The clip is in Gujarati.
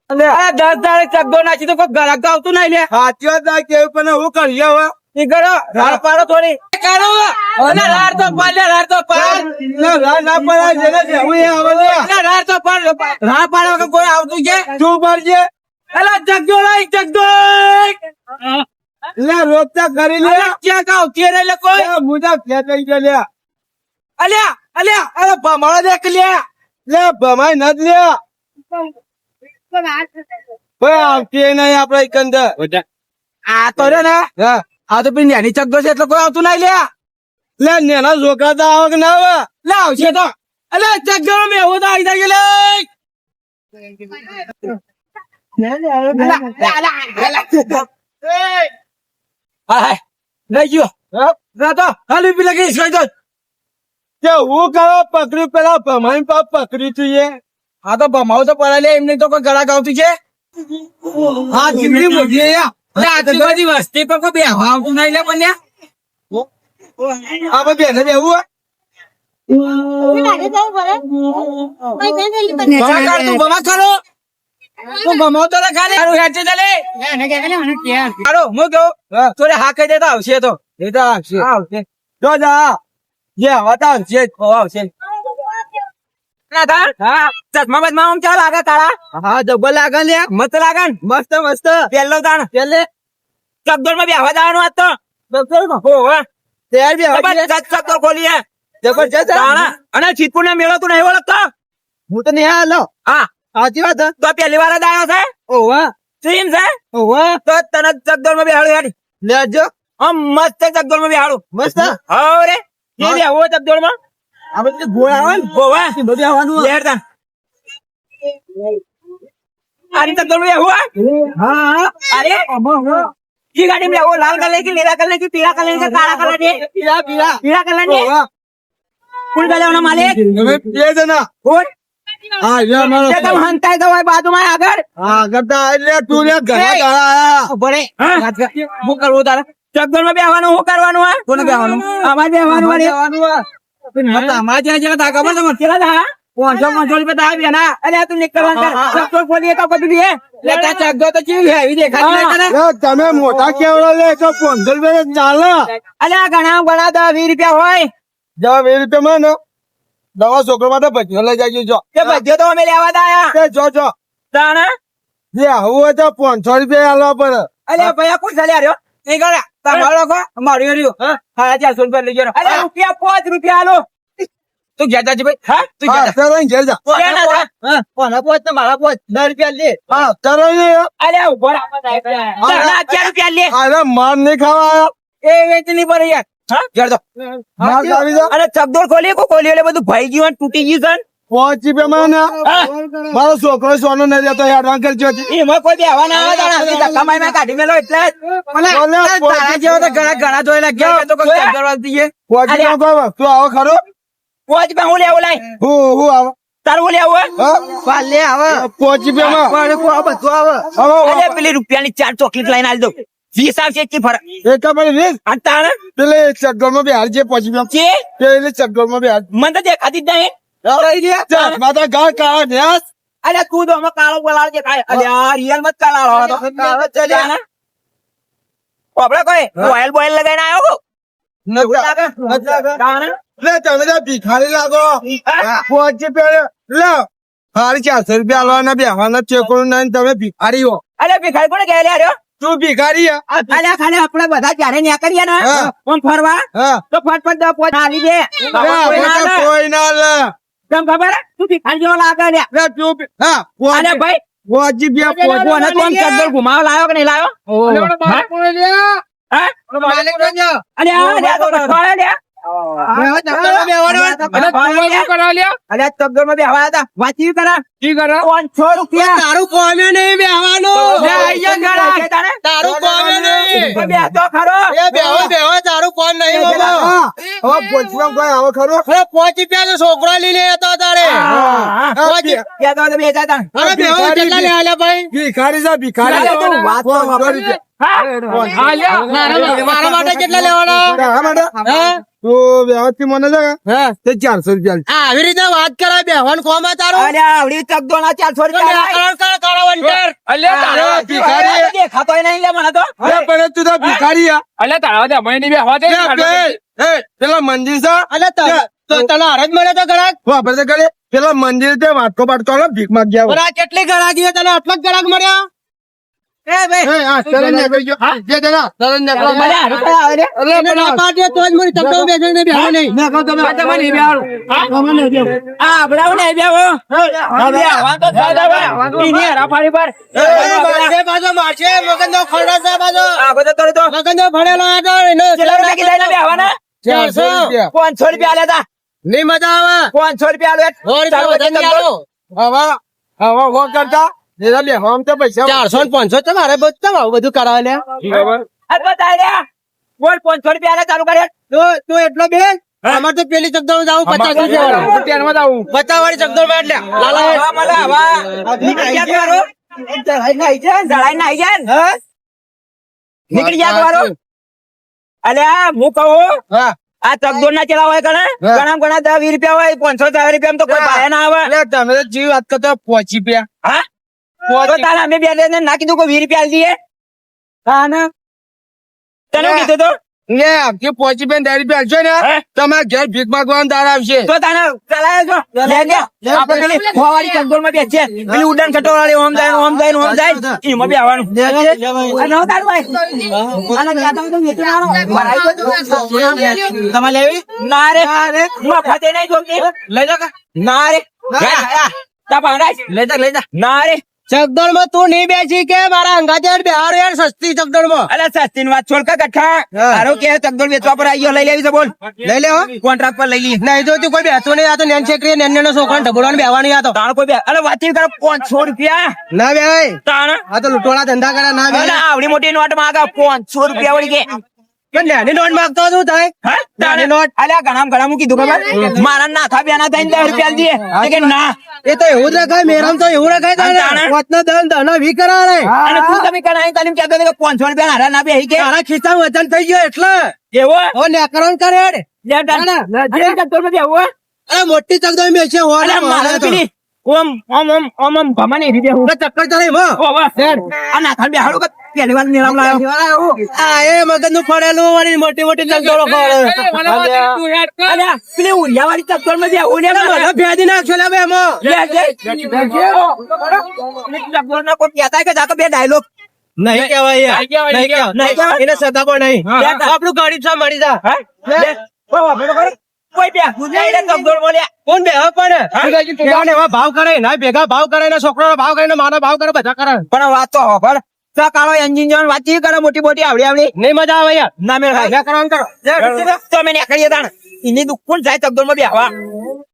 10 દાડે ચગડો નાખી તો કોઈ ગ્રાહક તો આવતું નહીં લે. સાચી વાત ના કેવું પણ હું કરીએ હવે ઈ કરો રાડ પાડો થોડી કરો અને રાડ તો પાડ લે, રાડ તો પાડ ના પડાય જેને જેવું એ આવે લે. ના રાડ તો પાડ રાડ પાડો કે કોઈ આવતું છે તું પડજે અલા જગડો લઈ જગડો લે રોકતા કરી લે ક્યાં કાવ તે રે લે કોઈ મુજા ફેટ લઈ ગયો લે અલ્યા અલ્યા અરે ભમાળો દેખ લે લે ભમાઈ નથી લે ભાઈ આવતી નહીં આપડે એકંદર આ તો રે ને હા આ તો પેલી નાની ચગડો છે એટલે કોઈ આવતું નહીં લે. લે નેના જોકાતા આવે કે ના આવે લે આવશે તો અલે ચગડો મેં એવું તો આવી જાય લે હાય લઈ ગયો રાતો હાલ પી લગી સઈ દો કે હું કરો પકડ્યું પેલા ભમાઈ પાપ પકડી તું એ આ તો ભમાવ તો પડે લે એમને તો કોઈ ગળા ગાવતું છે હા જીવડી મોટી યા લે આટલી બધી વસ્તી પર કોઈ બે આવતું નહીં લે પણ આપણે બેને બેવું ભમા તું ભમા કરો તું ભમાવ તો ખાલી સારું હેઠે ચાલે હારો હું કહું થોડે હા કહી દેતા આવશે તો એ તો આવશે આવશે જો જા જે હતા આવશે આવશે ના તાર હા ચશ્મા બચમાં આમ ચાલ આગળ તારા હા જબર લાગે લે મસ્ત લાગે ને મસ્ત મસ્ત પેલો તાણ પેલે ચકદોર માં બેહવા જવાનું આજ તો ડોક્ટર હો હો તૈયાર બે ચકદોર ખોલી હે જબરજસ્ત તાણા અને છીટપુર ને મેળો તું નહીં ઓળખતો હું તો નહીં હાલો હા સાચી વાત તો પહેલી વાર જ આવ્યો છે ઓવા સીમ છે ઓવા તો તને ચકદોર માં બેહાડું હેડ લેજો આમ મસ્ત ચકદોર માં બેહાડું મસ્ત હા રે કે બેહવો ચકદોર માં આપણે ગોળ આવે ને હોવા બધું આવવાનું લેડ તા આની ચકદોર માં બેહવો હા અરે ये गाड़ी में वो लाल कलर की नीला कलर की पीला कलर की काला कलर की પીલા પીલા पीला कलर की ઓવા कौन गले होना मालिक તમે બે જણા कौन હા ये મારો ये तो हंता है दवाई बाजू में आगर હા કરતા એટલે તું રે ઘણા ગાળા આયા बड़े वो करवो तारा चक्कर में बेहवानो हो करवानो है कोने बेहवानो आवाज बेहवानो वाली मत हमारे जगह जगह था खबर तो मत चला था 500 रुपए था भी ना अरे तू निकलवा कर चक्कर खोलिए तो कभी भी है लेता चक्कर तो चीज है ये देखा नहीं करे લે તમે મોટા કેવડા લે તો 15 રૂપિયા ચાલે अरे घना बड़ा 20 रुपया होय જા 20 રૂપિયા માં દવા છોકરો માટે ભજીયો લઈ જાજો જો ये बच्चे तो हमें लेवा था તે જો જો ताना જે આવું હોય તો 500 રૂપિયા આલવા પડે અરે ભૈયા કોણ ચાલ્યા રહ્યો નહીં કરે તમારો કો મારી રહ્યો હા 450 રૂપિયા લઈ ગયો અરે રૂપિયા 5 રૂપિયા આલો તું ગયા જા ભાઈ હા તું હા ગયા તરઈ ઘેર જા હા કોના પોચ ને મારા પોચ 10 રૂપિયા લે હા તરઈ ને અરે ઉભો રાખ ચાલા 4 રૂપિયા લે અરે માર નહીં ખાવા આયા એ વેચની પર યાર હા ઘેર દો માર ખાવી જા અરે ચકદોર ખોલી એટલે બધું ભાઈ ગયું અને તૂટી ગયું 5 રૂપિયા માં ને મારો છોકરો સોનો નહીં દેતો યાર કરજો એમાં કોઈ બેહવા ના આવે તારા ધક્કા મારી કાઢી મેલો એટલે તારા જેવો તો ઘણા જોયેલા ગયા તો કોઈ કરવા દઈએ 5 રૂપિયા કોઈ વસ્તુ આવો ખરો પોચ માં હું લેવું લાય હું આવો તારું લેવું હા પાલે આવે 5 રૂપિયા માં બધું આવે અરે પેલી રૂપિયાની 4 ચોકલેટ લઈને આલ દો 20 આવશે એટલી ફરક એક મને રીસ આ તાણ પેલે એક ચક્કર માં બિહાર છે 5 રૂપિયા છે પેલે ચક્કર માં બિહાર મને તો દેખાતી જ નહીં માતા ગાળ કાળા ન્યાસ અરે તું તો અમે કાળો બોલાવ છે કાય અરે આ રિયલ મત કાળો તો કાળો ચલ્યા ને આપણે કોઈ ઓઇલ બોઇલ લગાઈને આવ્યો લે તમે તો ભિખારી લાગો 5 રૂપિયા લે હારી 400 રૂપિયા આલવાના બેહવાના ચેકો નહીં તમે ભિખારી હો અરે ભિખારી કોને કહે લ્યા તું ભિખારી અરે ખાલી આપણે બધા જ્યારે ન્યા કરીએ ને ઓમ ફરવા હા તો ફટફટ દો પોચ આવી દે કોઈ ના લે તમ ખબર તું ભિખારી જેવો લાગે લ્યા લે તું હા અરે ભાઈ 5 રૂપિયા કોને કોણ ચક્કર ઘુમાવ લાયો કે નહીં લાયો હા અરે આ તો થોડા લ્યા અરે ચક્કર માં બેહવા હતા વાંચી કરા 500 રૂપિયા તારું કોમે નહીં બેહવાનું તારું કોમે નહીં બેહતો ખરો બેહો તારું કોણ નહીં બાબા હવે પોચમાં કોઈ આવો ખરો 5 રૂપિયા નો છોકરો લઈ લે તો તારે ભિખારી જા ભિખારી મારા માટે કેટલા લેવાના તો વ્યવસ્થિત મને તે 400 રૂપિયા આવી રીતે વાત કરાય બેહવાન કોમાં તારું અરે આવડી ચકદોના 400 રૂપિયા દેખાતોય નહીં લે મને તો લે પણ તું તો ભિખારી આ. અલ્યા તારા દે અમે નહીં બેહવા દે લે પેલા મંદિર છે અલે તને હરજ મળે તો ગળાક વાપરે છે કરે પેલા મંદિર તે વાટકો બાટકો લો ભીખ માંગ્યા હોય. કેટલી ગળાકી તને આટલા જ ગળાક મળ્યા એ ભાઈ હા ચરણ ને ગઈ ગયો જે જણા ચરણ ને ગયો. મને હારું કઈ આવે રે અલે પણ આ- પાડે તો જ મને તબડો બેસણ ને બેહો નહીં ને કહો તમે તમે નહીં બેહાડું. આ આપડાવ ને બેહો આવા તો થાય હવે ઇની હરાફારી પર બાજો મારશે મગનનો ખરડો છે બાજો આ બધો તોડી તો મગનનો ભણેલો હતો એનો કેટલા રૂપિયા કીધા એને બેહવાના 400 500 રૂપિયા આલ્યા તા નહીં મજા આવે 500 રૂપિયા આલ્યા હવે હો કરતા એના બે હમ તો પૈસા 400 500 તમારે બધું કરાવે લે આ બતાય લે બોલ 500 રૂપિયા આલ્યા ચાલુ કરે તો એટલો બે અમાર તો પેલી ચકદોળ જાવ 50 રૂપિયા ટ્રેનમાં જાવું. 50 વાળી ચકદોળ માં એટલે લાલા મને આવા નીકળી જા કરો જળાઈ નાઈ જાય નીકળી જા કરો અલ્યા હું કહું હા આ ચકદોળ ના ચેલા હોય કણે ઘણા ઘણા 10 20 રૂપિયા હોય 500 રૂપિયા તો કોઈ પાયા ના આવે એટલે તમે તો જીવ વાત કરતો પહોંચી પ્યા હા તો તારે અમે બે ને ના કીધું કે 20 રૂપિયા આલી દઈએ હા ના તને શું કીધું તો લે કે પહોંચી પ્યા 10 રૂપિયા આલશો ને હે? તમારા ઘેર ભીખ માંગવાનો દાર આવશે તો તને ચલાયો છો લે આપણે પેલી ફોવાળી ચકદોળ માં બેસે પેલી ઉડાન ખટોળાળી ઓમ જાય એમાં બી આવવાનું આ નો તારું ભાઈ આને કહેતા તો વેચી નાખો ભરાઈ ગયો તમારે લેવી ના રે મફતે નહીં જોગતી લઈ જા ના રે તા પાંડાઈ લઈ જા ના રે ચકદોળ માં તું નહીં બેસી કે મારા અંગાજે બિહાર યાર સસ્તી ચકદોળ માં અરે સસ્તી ની વાત છોડ કા કઠા હારો કે ચકદોળ વેચવા પર આવી ગયો લઈ લેવી છે બોલ લઈ લે કોન્ટ્રાક્ટ પર લઈ લી નહીં જો તું કોઈ બેસતો નહીં આ તો નેન છેકરી નેન નો છોકરા ઢબોળવાનું બેહવાની આ તો તાણ કોઈ બે અરે વાતી કરે 500 રૂપિયા ના બે તાણ આ તો લૂંટવાના ધંધા કરે ના બે આવડી મોટી નોટ માંગા 500 રૂપિયા વળી કે પણ નાની નોટ માંગતો શું થાય નાની નોટ અલ્યા ઘણા ઘણા મૂકી દઉં ખબર મારા નાથા બેના થઈને 10 રૂપિયા દે કે ના એ તો એવું જ રખાય મેરામ તો એવું રખાય તારે વચનો દન દનો વી કરાવે અને તું તમે કણાઈ તાલીમ કહેતો કે 500 રૂપિયા હારા ના બેહી કે હારા ખિસ્સામાં વજન થઈ ગયો એટલે એવો હો નેકરણ કરે લે ડાણા ચકદોળ માં બેહો અરે મોટી ચકદોળ માં બેસે હો અરે મારા પેલી ઓમ ભમાની રીતે હું ચક્કર ચડે મો આ નાથા બેહાડો કે પહેલી વાર નિરામ લાયો આ એ મગજ નું ફળેલું વાળી મોટી મોટી ચકદોળો ફળે અલ્યા પેલી ઉરિયા વાળી ચકદોળ માં બેહો ને મને ભેદી નાખશો લે બે મો ચકદોળ ના કોઈ કહેતા કે જાતો બે ડાયલોગ નહીં કહેવાય નહીં કહેવાય એને સદા પણ નહીં આપણું ગરીબ છે મળી જા કોઈ બે ગુજરાતી ચકદોળ બોલ્યા કોણ બે પણ એવા ભાવ કરે ના ભેગા ભાવ કરે ને છોકરાનો ભાવ કરે ને માનો ભાવ કરે બધા કરે પણ વાત તો હોભળ કાળો એન્જિન જવાન વાતચીત કરે મોટી મોટી આવડી નહીં મજા આવે યાર ના મેળ કરવાનું કરો તમે નીકળીએ તાણ એની દુઃખ કોણ જાય ચકદોળ માં બેહવા